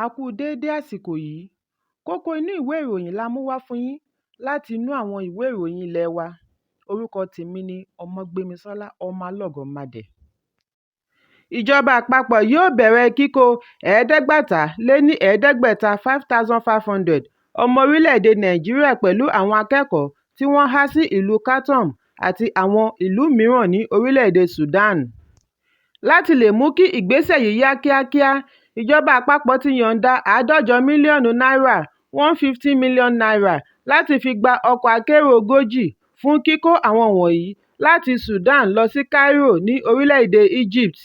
A kú déédé àsìkò yìí. Kókó inú ìwé ìròyìn la mú wá fún yín láti inú àwọn ìwé ìròyìn ilé wa. Orúkọ tèmi ni Ọmọgbémisọ́lá ọmọ Alọ́gọ̀madẹ̀. Ìjọba àpapọ̀ yóò bẹ̀rẹ̀ kíkó 500 5,500 ọmọ orílẹ̀-èdè Nàìjíríà pẹ̀lú àwọn akẹ́kọ̀ọ́ tí wọ́n há sí ìlú Khartoum àti àwọn ìlú mìíràn ní orílẹ̀-èdè Sudan. Láti lè mú kí ìgbésẹ̀ yìí yá kíákíá, ìjọba àpapọ̀ ti yọ̀ǹda 150 mílíọ̀nù náírà (150 million naira) láti fi gba ọkọ̀ akérò 40 fún kíkó àwọn wọ̀nyí láti Sudan lọ sí Cairo ní orílẹ̀-èdè Egypt.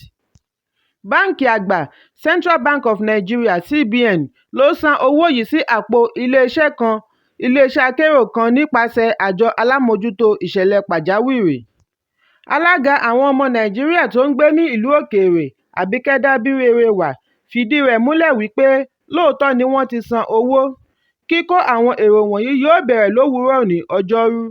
Báǹkì àgbà Central Bank of Nigeria (CBN) ló san owó yìí sí àpò iléeṣẹ́ akérò kan nípasẹ̀ àjọ alámòjútó ìṣẹ̀lẹ̀ pàjáwìrì. Alága àwọn ọmọ Nàìjíríà tó ń gbé ní ìlú òkèèrè, Àbíkẹ́ Dábírèwà, fìdí rẹ̀ múlẹ̀ wípé lóòótọ́ ni wọ́n ti san owó. Kíkó àwọn èrò wọ̀nyí yóò bẹ̀rẹ̀ lówùúrọ̀ òní, Ọjọ́rú.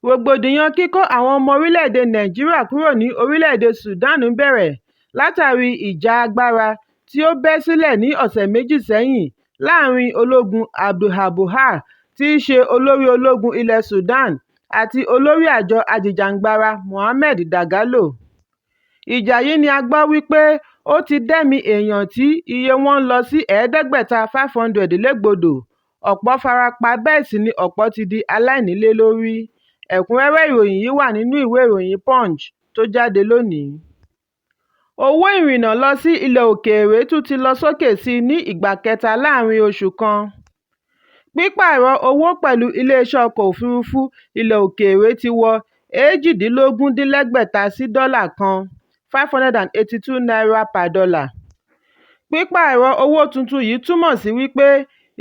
Rògbòdìyàn kíkó àwọn ọmọ orílẹ̀-èdè Nàìjíríà kúrò ní orílẹ̀-èdè Sudan bẹ̀rẹ̀ látàrí ìjà agbára tí ó bẹ́ sílẹ̀ ní ọ̀sẹ̀ méjì sẹ́yìn láàrin ológun Abdul-Buhari tí í ṣe olórí ológun ilẹ̀ Sudan àti olórí àjọ ajìjàǹgbara Mohammed Dagalo. Ìjà yìí ni a gbọ́ wípé ó ti dẹ́mi èèyàn tí iye wọn lọ sí 500 légbodò. Ọ̀pọ̀ farapa bẹ́ẹ̀ sì ni ọ̀pọ̀ ti di aláìnílé lórí. Ẹ̀kúnrẹ́rẹ́ ìròyìn yìí wà nínú ìwé ìròyìn Punch tó jáde lónìí. Owó ìrìnnà lọ sí ilẹ̀ òkèèrè tún ti lọ sókè sí i ní ìgbà kẹta láàrin oṣù kan. Pípààrọ̀ owó pẹ̀lú iléeṣẹ́ ọkọ̀ òfurufú ilẹ̀ òkèèrè ti wọ 18.6 sí dọ́là kan (582 naira per dollar). Pípààrọ̀ owó tuntun yìí túmọ̀ sí wípé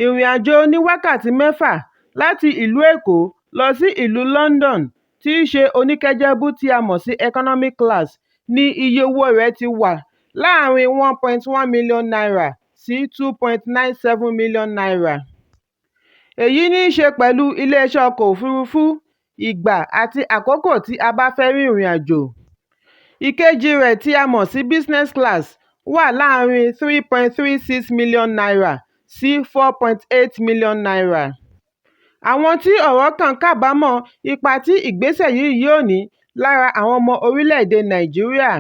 ìrìn-àjò oní wákàtí 6 láti ìlú Èkó lọ sí ìlú London tí í ṣe oníkẹ́jẹ́bú tí a mọ̀ sí economic class ní iye owó rẹ̀ ti wà láàrin 1.1 million naira sí 2.97 million naira. Èyí ní í ṣe pẹ̀lú iléeṣẹ́ ọkọ̀ òfurufú, ìgbà àti àkókò tí a bá fẹ́ rin ìrìn-àjò. Ìkejì rẹ̀ tí a mọ̀ sí business class wà láàrin 3.36 million naira sí 4.8 million naira. Àwọn tí ọ̀rọ̀ kàn kábàámọ̀ ipa tí ìgbésẹ̀ yìí yóò ní lára àwọn ọmọ orílẹ̀-èdè Nàìjíríà.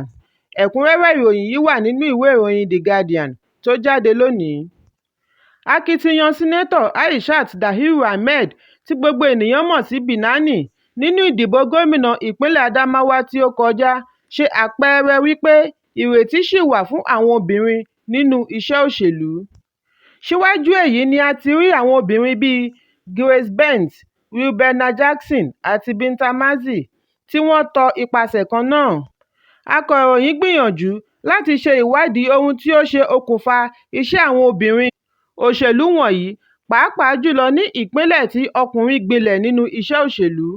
Ẹ̀kúnrẹ́rẹ́ ìròyìn yìí wà nínú ìwé ìròyìn The Guardian tó jáde lónìí. Akitiyan Sínátọ̀ Aishat Dahiru Ahmed tí gbogbo ènìyàn mọ̀ sí Binani nínú ìdìbò gómìnà ìpínlẹ̀ Adamawa tí ó kọjá ṣe àpẹẹrẹ wípé ìrètí ṣì wà fún àwọn obìnrin nínú iṣẹ́ òṣèlú. Síwájú èyí ni a ti rí àwọn obìnrin bíi Grace Bent, Reubenna Jackson àti Binta Mazi tí wọ́n tọ ipasẹ̀ kan náà. Akọ̀ròyìn gbìyànjú láti ṣe ìwádìí ohun tí ó ṣe okùnfà iṣẹ́ àwọn obìnrin òṣèlú wọ̀nyí, pàápàá jùlọ ní ìpínlẹ̀ tí ọkùnrin gbilẹ̀ nínú iṣẹ́ òṣèlú.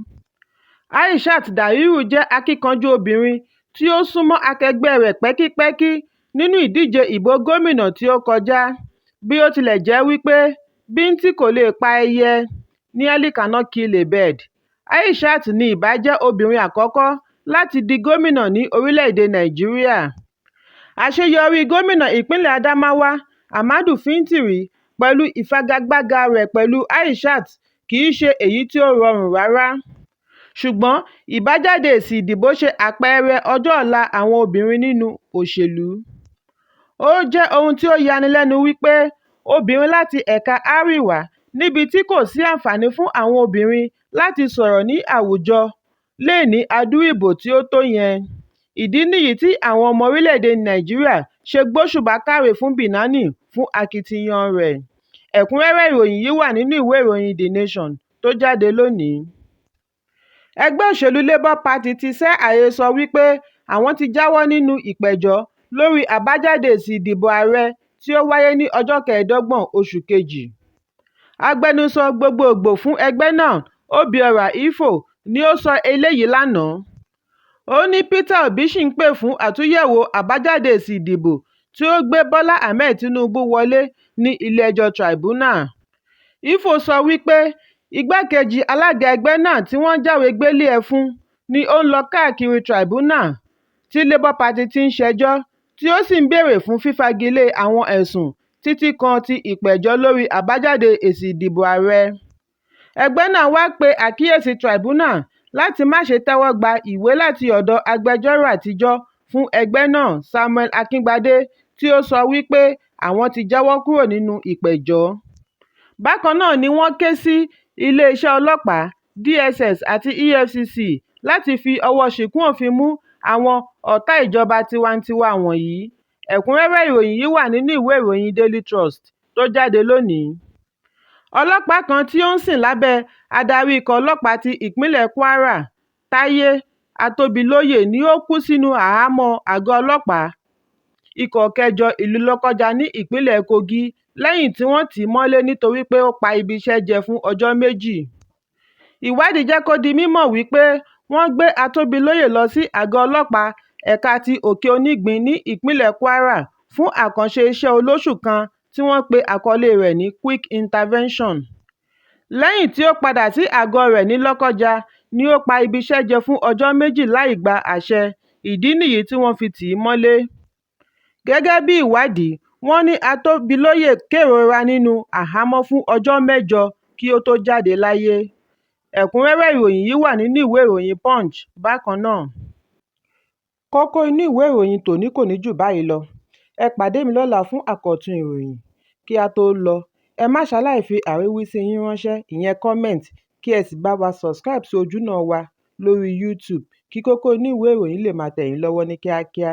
Aishat Dahiru jẹ́ akíkanjú obìnrin tí ó súnmọ́ akẹgbẹ́ rẹ̀ pẹ́kípẹ́kí nínú ìdíje ìbò gómìnà tí ó kọjá. Bí ó tilẹ̀ jẹ́ wípé bíntín kò lè pa ẹyẹ, nearly cannot kill a bird, Aishat ní ìbá jẹ́ obìnrin àkọ́kọ́ láti di gómìnà ní orílẹ̀-èdè Nàìjíríà. Àṣeyọrí gómìnà ìpínlẹ̀ Adamawa, Ahmadu Fintiri, pẹ̀lú ìfagagbága rẹ̀ pẹ̀lú Aishat kì í ṣe èyí tí ó rọrùn rárá. Ṣùgbọ́n ìbájáde èsì ìdìbò ṣe àpẹẹrẹ ọjọ́ ọ̀la àwọn obìnrin nínú òṣèlú. Ó jẹ́ ohun tí ó yanilẹ́nu wípé obìnrin láti ẹ̀ka Àríwá, níbi tí kò sí àǹfààní fún àwọn obìnrin láti sọ̀rọ̀ ní àwùjọ, lè ní adú ìbò tí ó tó yẹn. Ìdí nìyí tí àwọn ọmọ orílẹ̀-èdè Nàìjíríà ṣe gbóṣùbà káre fún Binani fún akitiyan rẹ̀. Ẹ̀kúnrẹ́rẹ́ ìròyìn yìí wà nínú ìwé ìròyìn The Nation tó jáde lónìí. Ẹgbẹ́ òṣèlú Labour Party ti sẹ́ àhesọ wípé àwọn ti jáwọ́ nínú ìpẹ̀jọ́ lórí àbájáde èsì ìdìbò ààrẹ tí ó wáyé ní ọjọ́ 25 oṣù kejì. Agbẹnusọ gbogboògbò fún ẹgbẹ́ náà, Obiora Ifo, ni ó sọ eléyìí lánàá. Ó ní Peter Obi ṣì ń pè fún àtúnyẹ̀wò àbájáde èsì ìdìbò tí ó gbé Bọ́lá Ahmed Tinubu wọlé ní ilé-ẹjọ́ tribunal. Ifo sọ wípé igbákejì alága ẹgbẹ́ náà tí wọ́n jáwé gbélé ẹ̀ fún ni ó ń lọ káàkiri tribunal tí Labour Party ti ń ṣẹjọ́ tí ó sì ń béèrè fún fífagilé àwọn ẹ̀sùn títí kan ti ìpẹ̀jọ́ lórí àbájáde èsì ìdìbò ààrẹ. Ẹgbẹ́ náà wá pe àkíyèsí tribunal láti má ṣe tẹ́wọ́ gba ìwé láti ọ̀dọ̀ agbẹjọ́rò àtijọ́ fún ẹgbẹ́ náà Samuel Akíngbadé tí ó sọ wípé àwọn ti jáwọ́ kúrò nínú ìpẹ̀jọ́. Bákan náà ni wọ́n ké sí iléeṣẹ́ ọlọ́pàá, DSS àti EFCC láti fi ọwọ́ ṣìkún òfin mú àwọn ọ̀tá ìjọba tiwantiwa wọ̀nyí. Ẹ̀kúnrẹ́rẹ́ ìròyìn yìí wà nínú ìwé ìròyìn Daily Trust tó jáde lónìí. Ọlọ́pàá kan tí ó ń sìn lábẹ́ adarí ikọ̀ ọlọ́pàá ti ìpínlẹ̀ Kwara, Táyé Atóbilóyè ni ó kú sínú àhámọ́ àgọ́ ọlọ́pàá ikọ̀ kẹjọ ìlú Lọ́kọ́jà ní ìpínlẹ̀ Kogi lẹ́yìn tí wọ́n tì í mọ́lé nítorí pé ó pa ibi iṣẹ́ jẹ fún ọjọ́ méjì. Ìwádìí jẹ́ kó di mímọ̀ wípé wọ́n gbé Atóbilóyè lọ sí àgọ́ ọlọ́pàá ẹ̀ka ti Òkè Onígbín ní ìpínlẹ̀ Kwara fún àkànṣe iṣẹ́ olóṣù kan tí wọ́n pe àkọlé rẹ̀ ní Quick Intervention. Lẹ́yìn tí ó padà sí àgọ́ rẹ̀ ní Lọ́kọ́jà ni ó pa ibi iṣẹ́ jẹ fún ọjọ́ méjì láì gba àṣẹ, ìdí nìyí tí wọ́n fi tì í mọ́lé. Gẹ́gẹ́ bí ìwádìí, wọ́n ní Atóbilóyè kérora nínú àhámọ́ fún ọjọ́ 8 kí ó tó jáde láyé. Ẹ̀kúnrẹ́rẹ́ ìròyìn yìí wà nínú ìwé ìròyìn Punch bákan náà. Kókó inú ìwé ìròyìn tòní kò ní jù báyìí lọ. Ẹ pàdé mi lọ́la fún àkọ́tún ìròyìn. Kí a tó lọ, ẹ má ṣaláì fi àríwísí yín ránṣẹ́, ìyẹn comment, kí ẹ sì bá wa subscribe sí ojúnà wa lórí YouTube kí Kókó Inú Ìwé Ìròyìn lè máa tẹ̀ yín lọ́wọ́ ní kíákíá.